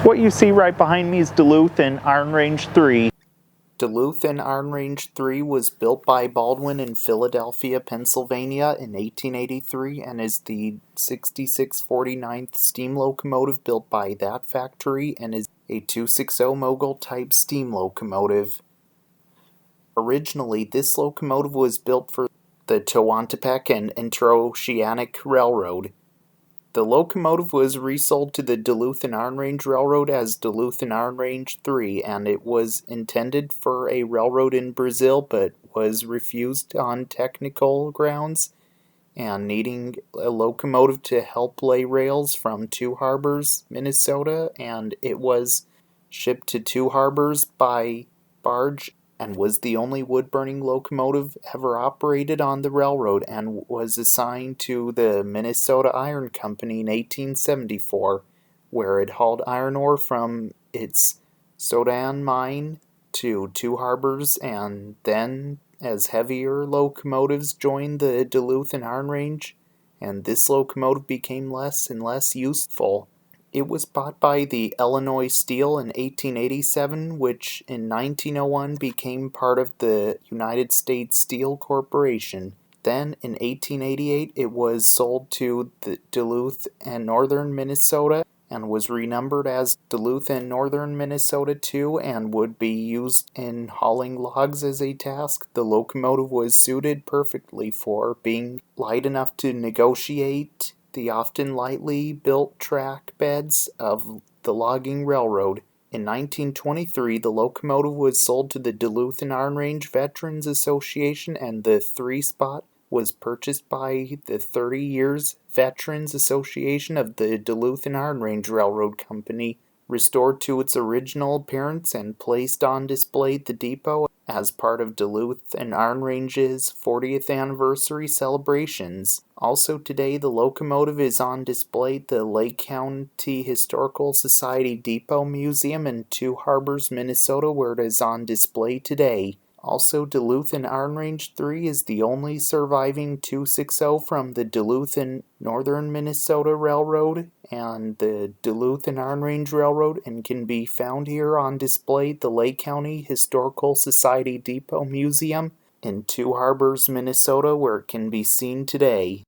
What you see right behind me is Duluth and Iron Range 3. Duluth and Iron Range 3 was built by Baldwin in Philadelphia, Pennsylvania in 1883 and is the 6649th steam locomotive built by that factory and is a 260 Mogul type steam locomotive. Originally, this locomotive was built for the Tehuantepec and Interoceanic Railroad. The locomotive was resold to the Duluth and Iron Range Railroad as Duluth and Iron Range 3, and it was intended for a railroad in Brazil but was refused on technical grounds and needing a locomotive to help lay rails from Two Harbors, Minnesota, and it was shipped to Two Harbors by barge and was the only wood-burning locomotive ever operated on the railroad and was assigned to the Minnesota Iron Company in 1874, where it hauled iron ore from its Sodan mine to Two Harbors, and then as heavier locomotives joined the Duluth and Iron Range, and this locomotive became less and less useful. It was bought by the Illinois Steel in 1887, which in 1901 became part of the United States Steel Corporation. Then, in 1888, it was sold to the Duluth and Northern Minnesota and was renumbered as Duluth and Northern Minnesota 2 and would be used in hauling logs as a task. The locomotive was suited perfectly for being light enough to negotiate the often lightly built track beds of the logging railroad. In 1923, the locomotive was sold to the Duluth and Iron Range Veterans Association, and the 3-spot was purchased by the 30 Years Veterans Association of the Duluth and Iron Range Railroad Company, restored to its original appearance and placed on display at the depot as part of Duluth and Iron Range's 40th anniversary celebrations. Also today, the locomotive is on display at the Lake County Historical Society Depot Museum in Two Harbors, Minnesota, where it is on display today. Also, Duluth and Iron Range 3 is the only surviving 260 from the Duluth and Northern Minnesota Railroad and the Duluth and Iron Range Railroad, and can be found here on display at the Lake County Historical Society Depot Museum in Two Harbors, Minnesota, where it can be seen today.